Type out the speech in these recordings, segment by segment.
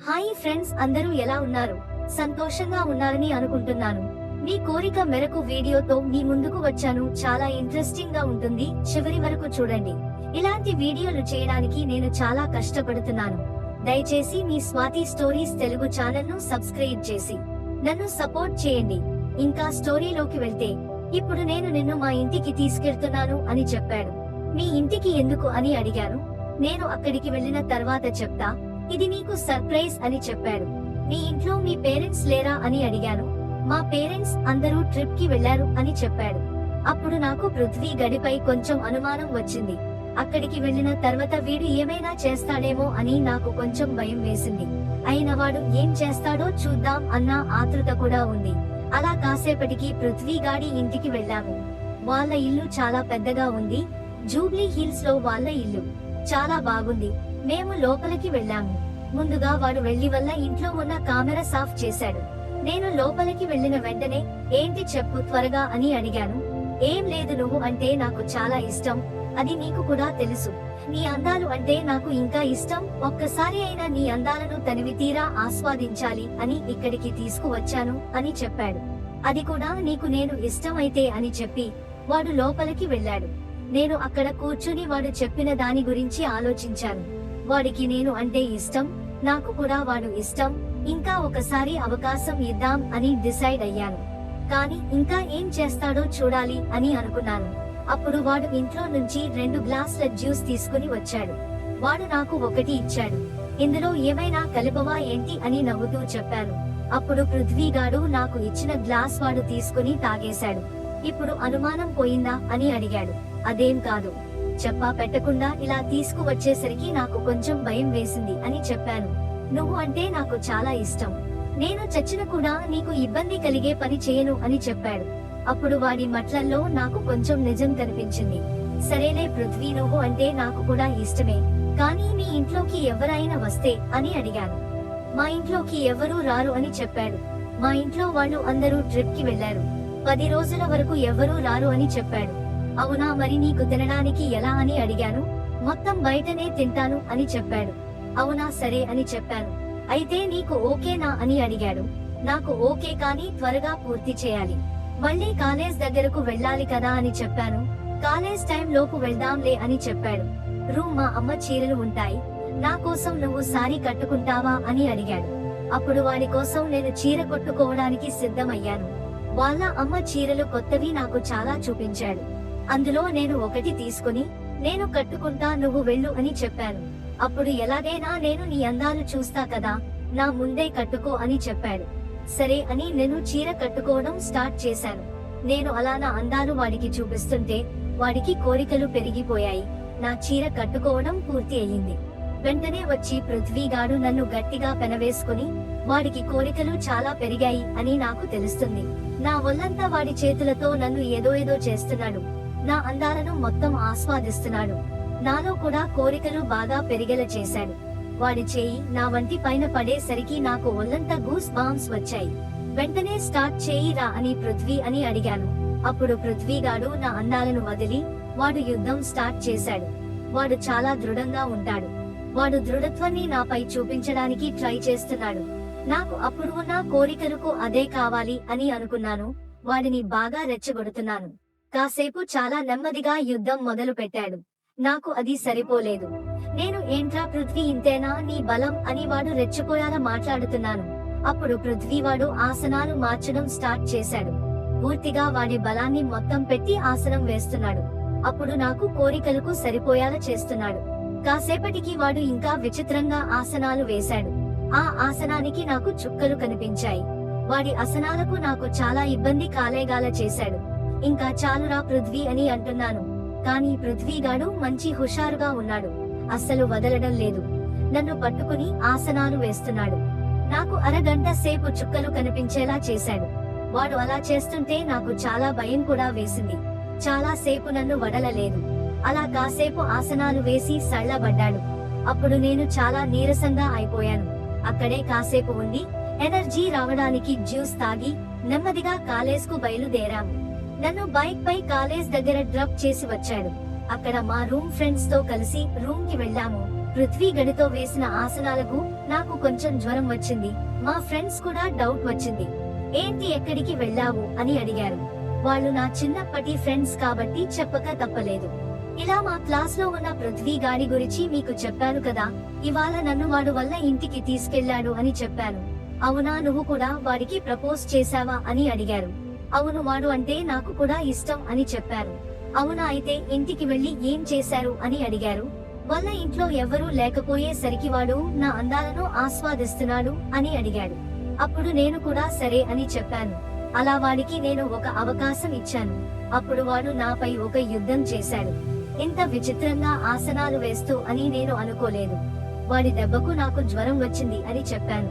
Hi friends, అందరూ ఎలా ఉన్నారు? సంతోషంగా ఉన్నారని అనుకుంటున్నాను. మీ కోరిక మేరకు వీడియోతో మీ ముందుకు వచ్చాను. చాలా ఇంట్రెస్టింగ్ గా ఉంటుంది, చివరి వరకు చూడండి. ఇలాంటి వీడియోలు చేయడానికి నేను చాలా కష్టపడుతున్నాను. దయచేసి మీ స్వాతి స్టోరీస్ తెలుగు ఛానల్ ను సబ్స్క్రైబ్ చేసి నన్ను సపోర్ట్ చేయండి. ఇంకా స్టోరీలోకి వెళ్తే, ఇప్పుడు నేను నిన్ను మా ఇంటికి తీసుకెళ్తున్నాను అని చెప్పాడు. మీ ఇంటికి ఎందుకు అని అడిగాను. నేను అక్కడికి వెళ్ళిన తర్వాత చెప్తా, ఇది నీకు సర్ప్రైజ్ అని చెప్పాడు. మీ ఇంట్లో మీ పేరెంట్స్ లేరా అని అడిగాను. మా పేరెంట్స్ అందరూ ట్రిప్ కి వెళ్లారు అని చెప్పాడు. అప్పుడు నాకు పృథ్వీ గడిపై కొంచెం అనుమానం వచ్చింది. అక్కడికి వెళ్ళిన తర్వాత వీడు ఏమైనా చేస్తాడేమో అని నాకు కొంచెం భయం వేసింది. అయిన వాడు ఏం చేస్తాడో చూద్దాం అన్న ఆతృత కూడా ఉంది. అలా కాసేపటికి పృథ్వీ గాడి ఇంటికి వెళ్ళాము. వాళ్ళ ఇల్లు చాలా పెద్దగా ఉంది. జూబ్లీ హిల్స్ లో వాళ్ళ ఇల్లు చాలా బాగుంది. మేము లోపలికి వెళ్ళాము. ముందుగా వాడు వెళ్లి వల్ల ఇంట్లో ఉన్న కెమెరా ఆఫ్ చేశాడు. నేను లోపలికి వెళ్లిన వెంటనే, ఏంటి చెప్పు త్వరగా అని అడిగాను. ఏం లేదు, నువ్వు అంటే నాకు చాలా ఇష్టం, అది నీకు కూడా తెలుసు. నీ అందాలు అంటే నాకు ఇంకా ఇష్టం. ఒక్కసారి అయినా నీ అందాలను తనివి తీరా ఆస్వాదించాలి అని ఇక్కడికి తీసుకువచ్చాను అని చెప్పాడు. అది కూడా నీకు నేను ఇష్టమైతే అని చెప్పి వాడు లోపలికి వెళ్ళాడు. నేను అక్కడ కూర్చుని వాడు చెప్పిన దాని గురించి ఆలోచించాను. వాడికి నేను అంటే ఇష్టం, నాకు కూడా వాడు ఇష్టం. ఇంకా ఒకసారి అవకాశం ఇద్దాం అని డిసైడ్ అయ్యాను. కానీ ఇంకా ఏం చేస్తాడో చూడాలి అని అనుకున్నాను. అప్పుడు వాడు ఇంట్లో నుంచి 2 గ్లాసుల జ్యూస్ తీసుకుని వచ్చాడు. వాడు నాకు ఒకటి ఇచ్చాడు. ఇందులో ఏమైనా కలపవా ఏంటి అని నవ్వుతూ చెప్పాను. అప్పుడు పృథ్వీగాడు నాకు ఇచ్చిన గ్లాస్ వాడు తీసుకుని తాగేశాడు. ఇప్పుడు అనుమానం పోయిందా అని అడిగాడు. అదేం కాదు, చెప్పా పెట్టకుండా ఇలా తీసుకువచ్చేసరికి నాకు కొంచెం భయం వేసింది అని చెప్పాను. నువ్వు అంటే నాకు చాలా ఇష్టం, నేను చచ్చిన కూడా నీకు ఇబ్బంది కలిగే పని చేయను అని చెప్పాడు. అప్పుడు వాడి మట్లల్లో నాకు కొంచెం నిజం కనిపించింది. సరేలే పృథ్వీ, నువ్వు అంటే నాకు కూడా ఇష్టమే, కానీ మీ ఇంట్లోకి ఎవరైనా వస్తే అని అడిగాను. మా ఇంట్లోకి ఎవరూ రారు అని చెప్పాడు. మా ఇంట్లో వాళ్ళు అందరూ ట్రిప్ కి వెళ్లారు. 10 రోజుల వరకు ఎవరూ రారు అని చెప్పాడు. అవునా, మరి నీకు తినడానికి ఎలా అని అడిగాను. మొత్తం బయటనే తింటాను అని చెప్పాడు. అవునా, సరే అని చెప్పాను. అయితే నీకు ఓకేనా అని అడిగాడు. నాకు ఓకే, కానీ త్వరగా పూర్తి చేయాలి. మళ్ళీ కాలేజ్ దగ్గరకు వెళ్ళాలి కదా అని చెప్పాను. కాలేజ్ టైం లోపు వెళ్దాంలే అని చెప్పాడు. రూమ్ మా అమ్మ చీరలు ఉంటాయి, నా కోసం నువ్వు సారీ కట్టుకుంటావా అని అడిగాడు. అప్పుడు వాడి కోసం నేను చీర కొట్టుకోవడానికి సిద్ధమయ్యాను. వాళ్ళ అమ్మ చీరలు కొత్తవి నాకు చాలా చూపించాడు. అందులో నేను ఒకటి తీసుకుని, నేను కట్టుకుంటా, నువ్వు వెళ్ళు అని చెప్పాను. అప్పుడు ఎలాగైనా నేను నీ అందాలు చూస్తా కదా, నా ముందే కట్టుకో అని చెప్పాడు. సరే అని నేను చీర కట్టుకోవడం స్టార్ట్ చేశాను. నేను అలా నా అందాలు వాడికి చూపిస్తుంటే వాడికి కోరికలు పెరిగిపోయాయి. నా చీర కట్టుకోవడం పూర్తి అయ్యింది. వెంటనే వచ్చి పృథ్వీగాడు నన్ను గట్టిగా పెనవేసుకుని, వాడికి కోరికలు చాలా పెరిగాయి అని నాకు తెలుస్తుంది. నా ఒళ్ళంతా వాడి చేతులతో నన్ను ఏదో చేస్తున్నాడు. నా అందాలను మొత్తం ఆస్వాదిస్తున్నాడు. నాలో కూడా కోరికలు బాగా పెరిగేలా చేశాడు. వాడి చేయి నా వంటి పైన పడేసరికి నాకు ఒళ్ళంతా గూస్ బాంబ్స్ వచ్చాయి. వెంటనే స్టార్ట్ చేయిరా అని పృథ్వీ అని అడిగాను. అప్పుడు పృథ్వీగాడు నా అందాలను వదిలి వాడు యుద్ధం స్టార్ట్ చేశాడు. వాడు చాలా దృఢంగా ఉంటాడు. వాడు దృఢత్వాన్ని నాపై చూపించడానికి ట్రై చేస్తున్నాడు. నాకు అప్పుడు ఉన్న కోరికలకు అదే కావాలి అని అనుకున్నాను. వాడిని బాగా రెచ్చగొడుతున్నాను. కాసేపు చాలా నెమ్మదిగా యుద్ధం మొదలు పెట్టాడు. నాకు అది సరిపోలేదు. నేను ఏంట్రా పృథ్వీ, ఇంతేనా నీ బలం అని వాడు రెచ్చిపోయేలా మాట్లాడుతున్నాను. అప్పుడు పృథ్వీవాడు ఆసనాలు మార్చడం స్టార్ట్ చేశాడు. పూర్తిగా వాడి బలాన్ని మొత్తం పెట్టి ఆసనం వేస్తున్నాడు. అప్పుడు నాకు కోరికలకు సరిపోయేలా చేస్తున్నాడు. కాసేపటికి వాడు ఇంకా విచిత్రంగా ఆసనాలు వేశాడు. ఆ ఆసనానికి నాకు చుక్కలు కనిపించాయి. వాడి ఆసనాలకు నాకు చాలా ఇబ్బంది కాలేగాల చేశాడు. ఇంకా చాలురా పృథ్వీ అని అంటున్నాను. కానీ పృథ్వీగాడు మంచి హుషారుగా ఉన్నాడు. అస్సలు వదలడం లేదు. నన్ను పట్టుకుని ఆసనాలు వేస్తున్నాడు. నాకు అరగంట సేపు చుక్కలు కనిపించేలా చేశాడు. వాడు అలా చేస్తుంటే నాకు చాలా భయం కూడా వేసింది. చాలా సేపు నన్ను వదలలేదు. అలా కాసేపు ఆసనాలు వేసి సళ్ళబడ్డాడు. అప్పుడు నేను చాలా నీరసంగా అయిపోయాను. అక్కడే కాసేపు ఉండి ఎనర్జీ రావడానికి జ్యూస్ తాగి నెమ్మదిగా కాలేజ్ కు బయలుదేరాము. నన్ను బైక్ పై కాలేజ్ దగ్గర డ్రాప్ చేసి వచ్చాడు. అక్కడ మా రూమ్ ఫ్రెండ్స్ తో కలిసి రూమ్ కి వెళ్ళాము. పృథ్వీ గడితో వేసిన ఆసనాలకు నాకు కొంచెం జ్వరం వచ్చింది. మా ఫ్రెండ్స్ కూడా డౌట్ వచ్చింది. ఏంటి ఎక్కడికి వెళ్ళావు అని అడిగారు. వాళ్ళు నా చిన్నప్పటి ఫ్రెండ్స్ కాబట్టి చెప్పక తప్పలేదు. ఇలా మా క్లాస్ లో ఉన్న పృథ్వీ గాడి గురించి మీకు చెప్పాను కదా, ఇవాళ నన్ను వాడు వల్ల ఇంటికి తీసుకెళ్లాడు అని చెప్పాను. అవునా, నువ్వు కూడా వాడికి ప్రపోజ్ చేశావా అని అడిగారు. అవును, వాడు అంటే నాకు కూడా ఇష్టం అని చెప్పారు. అవునా, అయితే ఇంటికి వెళ్లి ఏం చేశారు అని అడిగారు. వాళ్ళ ఇంట్లో ఎవరూ లేకపోయేసరికి వాడు నా అందాలను ఆస్వాదిస్తున్నాడు అని అడిగాడు. అప్పుడు నేను కూడా సరే అని చెప్పాను. అలా వాడికి నేను ఒక అవకాశం ఇచ్చాను. అప్పుడు వాడు నాపై ఒక యుద్ధం చేశాడు. ఇంత విచిత్రంగా ఆసనాలు వేస్తూ అని నేను అనుకోలేదు. వాడి దెబ్బకు నాకు జ్వరం వచ్చింది అని చెప్పాను.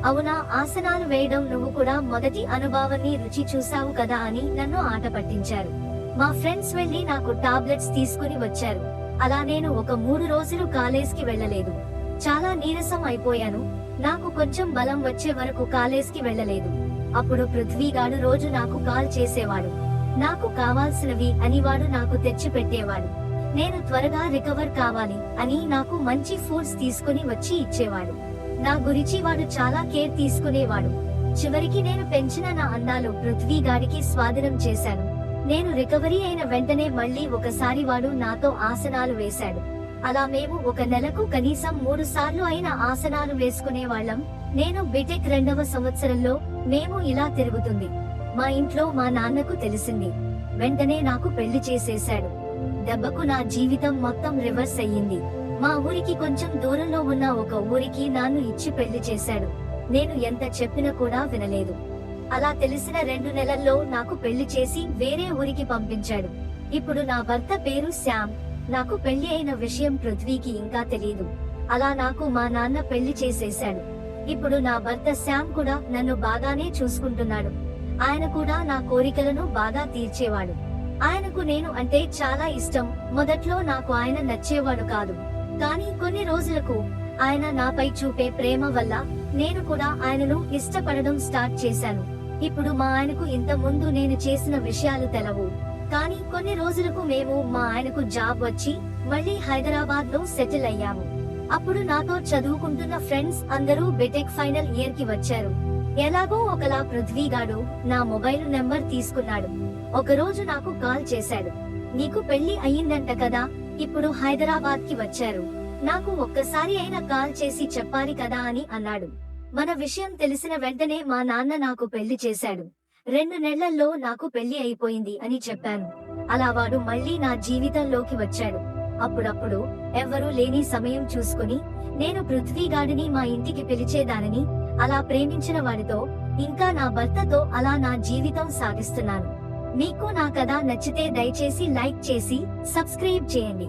అవునా, ఆసనాలు వేయడం నువ్వు కూడా మొదటి అనుభవాన్ని రుచి చూసావు కదా అని నన్ను ఆట పట్టించారు. మా ఫ్రెండ్స్ వెళ్లి నాకు టాబ్లెట్స్ తీసుకుని వచ్చారు. అలా నేను ఒక 3 రోజులు కాలేజ్కి వెళ్ళలేదు. చాలా నీరసం అయిపోయాను. నాకు కొంచెం బలం వచ్చే వరకు కాలేజ్కి వెళ్ళలేదు. అప్పుడు పృథ్వీగాడు రోజు నాకు కాల్ చేసేవాడు. నాకు కావాల్సినవి అని వాడు నాకు తెచ్చి పెట్టేవాడు. నేను త్వరగా రికవర్ కావాలి అని నాకు మంచి ఫుడ్స్ తీసుకుని వచ్చి ఇచ్చేవాడు. నా గురించి వాడు చాలా కేర్ తీసుకునేవాడు. చివరికి నేను పెంచిన నా అందాలు పృథ్వీగాడికి స్వాధీనం చేశాను. నేను రికవరీ అయిన వెంటనే మళ్ళీ ఒకసారి వాడు నాతో ఆసనాలు వేశాడు. అలా మేము ఒక నెలకు కనీసం 3 సార్లు అయిన ఆసనాలు వేసుకునేవాళ్ళం. నేను బీటెక్ 2వ సంవత్సరంలో మేము ఇలా తిరుగుతుంది. మా ఇంట్లో మా నాన్నకు తెలిసింది. వెంటనే నాకు పెళ్లి చేసేశాడు. దెబ్బకు నా జీవితం మొత్తం రివర్స్ అయ్యింది. మా ఊరికి కొంచెం దూరంలో ఉన్న ఒక ఊరికి నాన్ను ఇచ్చి పెళ్లి చేశాడు. నేను ఎంత చెప్పినా కూడా వినలేదు. అలా తెలిసిన 2 నెలల్లో నాకు పెళ్లి చేసి వేరే ఊరికి పంపించాడు. ఇప్పుడు నా భర్త పేరు శ్యామ్. నాకు పెళ్లి అయిన విషయం పృథ్వీకి ఇంకా తెలియదు. అలా నాకు మా నాన్న పెళ్లి చేసేశాడు. ఇప్పుడు నా భర్త శ్యామ్ కూడా నన్ను బాగానే చూసుకుంటున్నాడు. ఆయన కూడా నా కోరికలను బాగా తీర్చేవాడు. ఆయనకు నేను అంటే చాలా ఇష్టం. మొదట్లో నాకు ఆయన నచ్చేవాడు కాదు. కానీ కొన్ని రోజులకు ఆయన నాపై చూపే ప్రేమ వల్ల నేను కూడా ఆయనను ఇష్టపడడం స్టార్ట్ చేశాను. ఇప్పుడు మా ఆయనకు ఇంత ముందు నేను చేసిన విషయాలు తెలవు. కానీ కొన్ని రోజులకు మేము మా ఆయనకు జాబ్ వచ్చి మళ్ళీ హైదరాబాద్ లో సెటిల్ అయ్యాము. అప్పుడు నాతో చదువుకుంటున్న ఫ్రెండ్స్ అందరూ బీటెక్ ఫైనల్ ఇయర్ కి వచ్చారు. ఎలాగో ఒకలా పృథ్వీగాడు నా మొబైల్ నెంబర్ తీసుకున్నాడు. ఒకరోజు నాకు కాల్ చేశాడు. నీకు పెళ్లి అయ్యిందంట కదా, ఇప్పుడు హైదరాబాద్ కి వచ్చారు. నాకు ఒక్కసారి అయినా కాల్ చేసి చెప్పాలి కదా అని అన్నాడు. మన విషయం తెలిసిన వెంటనే మా నాన్న నాకు పెళ్లి చేశాడు. 2 నెలల్లో నాకు పెళ్లి అయిపోయింది అని చెప్పాను. అలా వాడు మళ్ళీ నా జీవితంలోకి వచ్చాడు. అప్పుడప్పుడు ఎవ్వరూ లేని సమయం చూసుకుని నేను పృథ్వీగాడిని మా ఇంటికి పిలిచేదానని, అలా ప్రేమించిన వాడితో ఇంకా నా భర్తతో అలా నా జీవితం సాగిస్తున్నాను. మీకు నా కథ నచ్చితే దయచేసి లైక్ చేసి సబ్స్క్రైబ్ చేయండి.